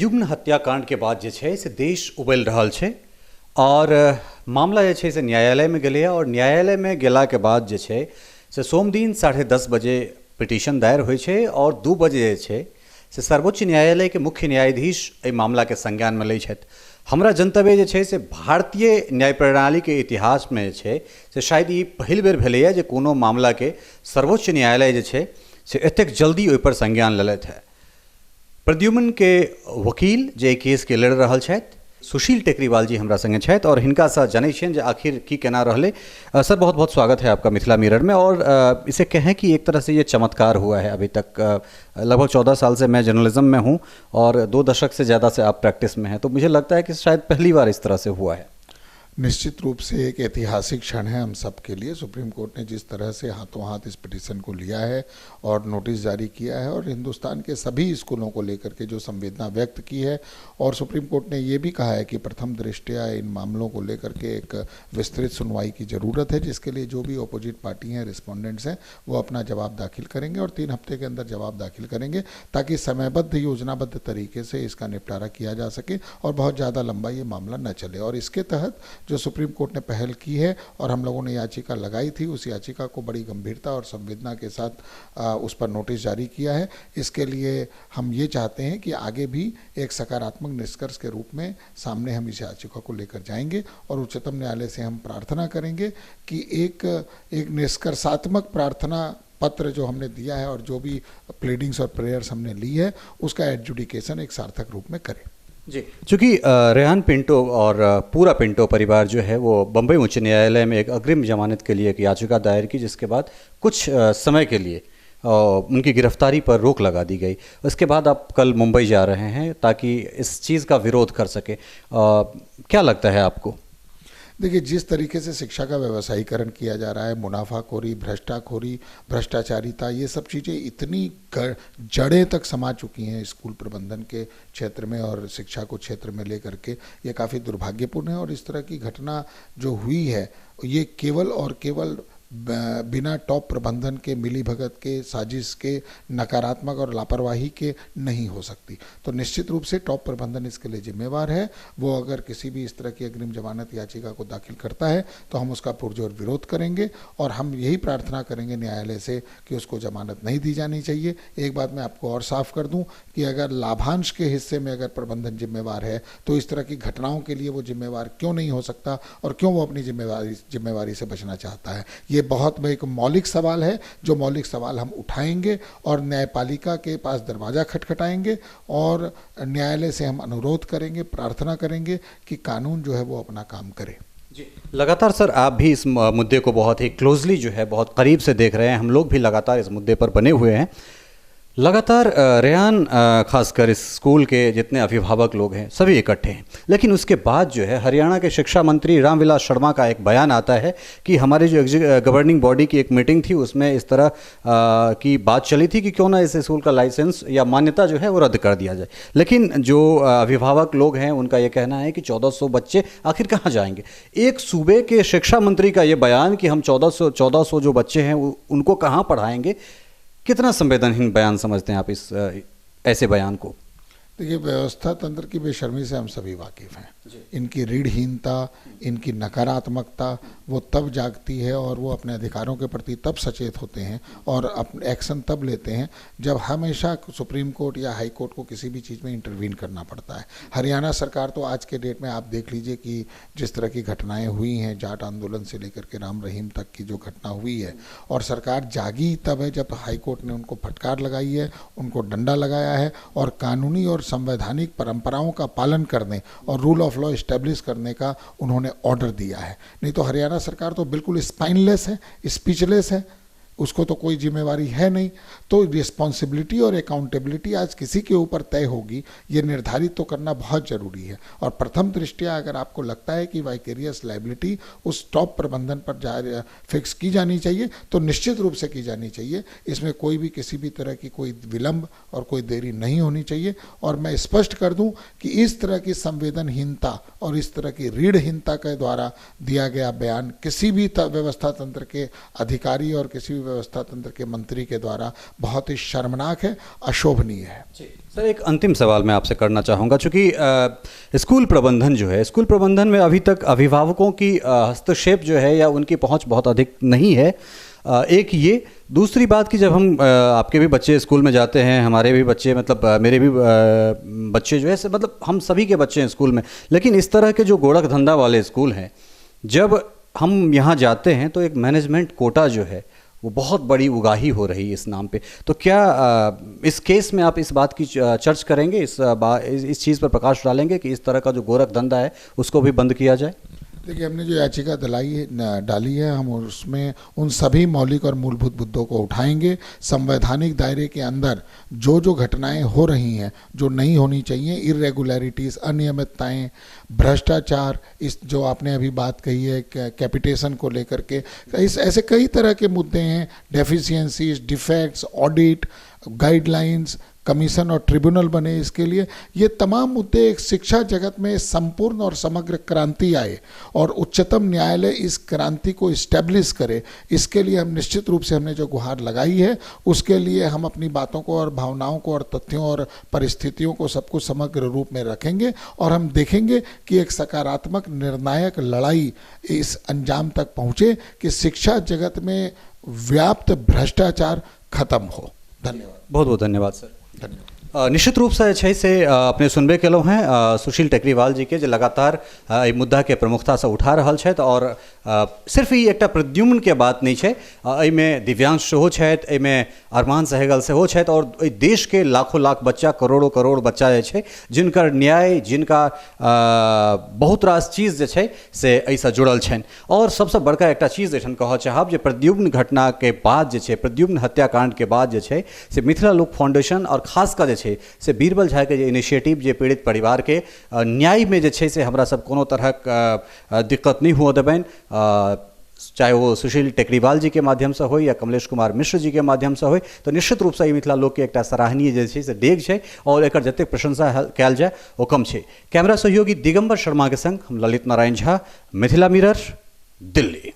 प्रद्युम्न हत्याकांड के बाद जे छै से देश उबलि रहल छै और मामला जे छै से न्यायालय में गेलैए और न्यायालय में गेला के बाद जे छै से सोम दिन 10:30 बजे पिटीशन दायर होइ छै और 2 बजे जे छै से सर्वोच्च न्यायालय के मुख्य न्यायाधीश एहि मामला के संज्ञान में लै छथि। हमरा जनतव्य जे छै से भारतीय न्याय प्रणाली के इतिहास में जे छै से शायद ई पहिल बेर भेलैए जे कोनो मामला के सर्वोच्च न्यायालय जे छै से एतेक जल्दी ओहि पर संज्ञान लेलथि है। प्रद्युम्न के वकील जे केस के लड़ रहल छथि सुशील टेकरीवाल जी हमरा संगे छथि और हिनका से जानै छियनि जे आखिर की केना रहले। सर बहुत बहुत स्वागत है आपका मिथिला मिरर में। और इसे कहें कि एक तरह से ये चमत्कार हुआ है। अभी तक लगभग 14 साल से मैं जर्नलिज्म में हूँ और 2 दशक से ज़्यादा से आप प्रैक्टिस में हैं, तो मुझे लगता है कि शायद पहली बार इस तरह से हुआ है। निश्चित रूप से एक ऐतिहासिक क्षण है हम सब के लिए। सुप्रीम कोर्ट ने जिस तरह से हाथों हाथ इस पिटीशन को लिया है और नोटिस जारी किया है और हिंदुस्तान के सभी स्कूलों को लेकर के जो संवेदना व्यक्त की है, और सुप्रीम कोर्ट ने ये भी कहा है कि प्रथम दृष्टया इन मामलों को लेकर के एक विस्तृत सुनवाई की ज़रूरत है, जिसके लिए जो भी अपोजिट पार्टी हैं, रिस्पोंडेंट्स हैं, वो अपना जवाब दाखिल करेंगे और 3 हफ्ते के अंदर जवाब दाखिल करेंगे ताकि समयबद्ध योजनाबद्ध तरीके से इसका निपटारा किया जा सके और बहुत ज़्यादा लंबा ये मामला न चले। और इसके तहत जो सुप्रीम कोर्ट ने पहल की है और हम लोगों ने याचिका लगाई थी, उस याचिका को बड़ी गंभीरता और संवेदना के साथ उस पर नोटिस जारी किया है। इसके लिए हम ये चाहते हैं कि आगे भी एक सकारात्मक निष्कर्ष के रूप में सामने हम इस याचिका को लेकर जाएंगे और उच्चतम न्यायालय से हम प्रार्थना करेंगे कि एक निष्कर्षात्मक प्रार्थना पत्र जो हमने दिया है और जो भी प्लीडिंग्स और प्रेयर्स हमने ली है उसका एडजुडिकेशन एक सार्थक रूप में करें। जी, चूँकि रेहान पिंटो और पूरा पिंटो परिवार जो है वो बम्बई उच्च न्यायालय में एक अग्रिम जमानत के लिए एक याचिका दायर की, जिसके बाद कुछ समय के लिए उनकी गिरफ्तारी पर रोक लगा दी गई। उसके बाद आप कल मुंबई जा रहे हैं ताकि इस चीज़ का विरोध कर सके। क्या लगता है आपको? देखिए, जिस तरीके से शिक्षा का व्यवसायीकरण किया जा रहा है, मुनाफाखोरी, भ्रष्टाखोरी, भ्रष्टाचारिता, ये सब चीज़ें इतनी जड़ें तक समा चुकी हैं स्कूल प्रबंधन के क्षेत्र में और शिक्षा को क्षेत्र में लेकर के, ये काफ़ी दुर्भाग्यपूर्ण है। और इस तरह की घटना जो हुई है ये केवल और केवल बिना टॉप प्रबंधन के, मिलीभगत के, साजिश के, नकारात्मक और लापरवाही के नहीं हो सकती। तो निश्चित रूप से टॉप प्रबंधन इसके लिए जिम्मेवार है। वो अगर किसी भी इस तरह की अग्रिम जमानत याचिका को दाखिल करता है तो हम उसका पुरजोर विरोध करेंगे और हम यही प्रार्थना करेंगे न्यायालय से कि उसको जमानत नहीं दी जानी चाहिए। एक बात मैं आपको और साफ कर दूं कि अगर लाभांश के हिस्से में अगर प्रबंधन जिम्मेवार है तो इस तरह की घटनाओं के लिए वो जिम्मेवार क्यों नहीं हो सकता और क्यों वो अपनी जिम्मेवारी से बचना चाहता है? ये बहुत एक मौलिक सवाल है, जो मौलिक सवाल हम उठाएंगे और न्यायपालिका के पास दरवाजा खटखटाएंगे और न्यायालय से हम अनुरोध करेंगे, प्रार्थना करेंगे कि कानून जो है वो अपना काम करे। जी, लगातार सर आप भी इस मुद्दे को बहुत ही क्लोजली जो है बहुत करीब से देख रहे हैं। हम लोग भी लगातार इस मुद्दे पर बने हुए हैं। लगातार रेहान खासकर इस स्कूल के जितने अभिभावक लोग हैं सभी इकट्ठे हैं, लेकिन उसके बाद जो है हरियाणा के शिक्षा मंत्री रामविलास शर्मा का एक बयान आता है कि हमारी जो गवर्निंग बॉडी की एक मीटिंग थी उसमें इस तरह की बात चली थी कि क्यों ना इस स्कूल का लाइसेंस या मान्यता जो है वो रद्द कर दिया जाए। लेकिन जो अभिभावक लोग हैं उनका ये कहना है कि 1400 बच्चे आखिर कहाँ जाएंगे। एक सूबे के शिक्षा मंत्री का ये बयान कि हम 1400 जो बच्चे हैं उनको कहाँ पढ़ाएंगे, कितना संवेदनहीन बयान समझते हैं आप इस ऐसे बयान को? देखिए, व्यवस्था तंत्र की बेशर्मी से हम सभी वाकिफ़ हैं। इनकी रीढ़हीनता, इनकी नकारात्मकता वो तब जागती है और वो अपने अधिकारों के प्रति तब सचेत होते हैं और अपने एक्शन तब लेते हैं जब हमेशा सुप्रीम कोर्ट या हाई कोर्ट को किसी भी चीज़ में इंटरवीन करना पड़ता है। हरियाणा सरकार तो आज के डेट में आप देख लीजिए कि जिस तरह की घटनाएं हुई हैं, जाट आंदोलन से लेकर के राम रहीम तक की जो घटना हुई है, और सरकार जागी तब है जब हाई कोर्ट ने उनको फटकार लगाई है, उनको डंडा लगाया है और कानूनी और संवैधानिक परंपराओं का पालन करने और रूल ऑफ लॉ इस्टेब्लिश करने का उन्होंने ऑर्डर दिया है। नहीं तो हरियाणा सरकार तो बिल्कुल स्पाइनलेस है, स्पीचलेस है, उसको तो कोई जिम्मेवारी है नहीं। तो रिस्पॉन्सिबिलिटी और अकाउंटेबिलिटी आज किसी के ऊपर तय होगी, ये निर्धारित तो करना बहुत ज़रूरी है। और प्रथम दृष्टया अगर आपको लगता है कि वाइकेरियस लायबिलिटी उस टॉप प्रबंधन पर फिक्स की जानी चाहिए तो निश्चित रूप से की जानी चाहिए। इसमें कोई भी किसी भी तरह की कोई विलंब और कोई देरी नहीं होनी चाहिए। और मैं स्पष्ट कर दूं कि इस तरह की संवेदनहीनता और इस तरह की रीढ़हीनता के द्वारा दिया गया बयान किसी भी व्यवस्था तंत्र के अधिकारी और किसी भी व्यवस्था तंत्र के मंत्री के द्वारा बहुत ही शर्मनाक है, अशोभनीय है। सर, एक अंतिम सवाल मैं आपसे करना चाहूँगा, चूँकि स्कूल प्रबंधन जो है, स्कूल प्रबंधन में अभी तक अभिभावकों की हस्तक्षेप जो है या उनकी पहुँच बहुत अधिक नहीं है। एक ये, दूसरी बात कि जब हम आपके भी बच्चे स्कूल में जाते हैं, हमारे भी बच्चे, मतलब मेरे भी बच्चे जो है मतलब हम सभी के बच्चे हैं स्कूल में, लेकिन इस तरह के जो गोरख धंधा वाले स्कूल हैं, जब हम यहाँ जाते हैं तो एक मैनेजमेंट कोटा जो है वो बहुत बड़ी उगाही हो रही है इस नाम पे। तो क्या इस केस में आप इस बात की चर्च करेंगे, इस चीज़ पर प्रकाश डालेंगे कि इस तरह का जो गोरख धंधा है उसको भी बंद किया जाए? देखिए, हमने जो याचिका डाली है, हम उसमें उन सभी मौलिक और मूलभूत मुद्दों को उठाएंगे। संवैधानिक दायरे के अंदर जो जो घटनाएं हो रही हैं जो नहीं होनी चाहिए, इरेगुलरिटीज़, अनियमितताएं, भ्रष्टाचार, इस जो आपने अभी बात कही है कैपिटेशन को लेकर के, ऐसे कई तरह के मुद्दे हैं, deficiencies, defects, audit, guidelines, commission और ट्रिब्यूनल बने इसके लिए। ये तमाम मुद्दे एक शिक्षा जगत में संपूर्ण और समग्र क्रांति आए और उच्चतम न्यायालय इस क्रांति को इस्टेब्लिश करे, इसके लिए हम निश्चित रूप से हमने जो गुहार लगाई है उसके लिए हम अपनी बातों को और भावनाओं को और तथ्यों और परिस्थितियों को सब कुछ समग्र रूप में रखेंगे और हम देखेंगे कि एक सकारात्मक निर्णायक लड़ाई इस अंजाम तक पहुँचे कि शिक्षा जगत में व्याप्त भ्रष्टाचार खत्म हो। धन्यवाद। बहुत बहुत धन्यवाद सर। धन्यवाद। निश्चित रूप से छै से अपने सुनबे केलहुँ हैं सुशील टेकरीवाल जी के, जो लगातार एहि मुद्दा के प्रमुखता से उठा रहल छथि और सिर्फ ई एकटा प्रद्युम्न के बात नहीं है, एहिमे दिव्यांश सेहो छथि, एहिमे अरमान सहगल सेहो छथि और एहि देश के लाखों लाख बच्चा, करोड़ों करोड़ बच्चा जे छै जिनकर न्याय, जिनका बहुत रास चीज जे छै से एहिसँ जुड़ल छनि। और सबसे बड़का एकटा चीज एहिठाम कहऽ चाहब जे प्रद्युम्न घटना के बाद जे छै, प्रद्युम्न हत्याकांड के बाद जे छै से मिथिला लोक फाउंडेशन और खासकर जे छै से बीरबल झा के जे इनिशिएटिव, जे पीड़ित परिवार के न्याय में जे छै से हमरा सब कोनो तरहक दिक्कत नहीं हुआ देबनि, चाहे वो सुशील टेकरीवाल जी के माध्यम से हो या कमलेश कुमार मिश्र जी के माध्यम से हो, तो निश्चित रूप से मिथिला लोक के एक सराहनीय जे छै से डेग छै और एकर जतेक प्रशंसा कयल जाए ओ कम छै। कैमरा सहयोगी दिगंबर शर्मा के संग हम ललित नारायण झा, मिथिला मिरर, दिल्ली।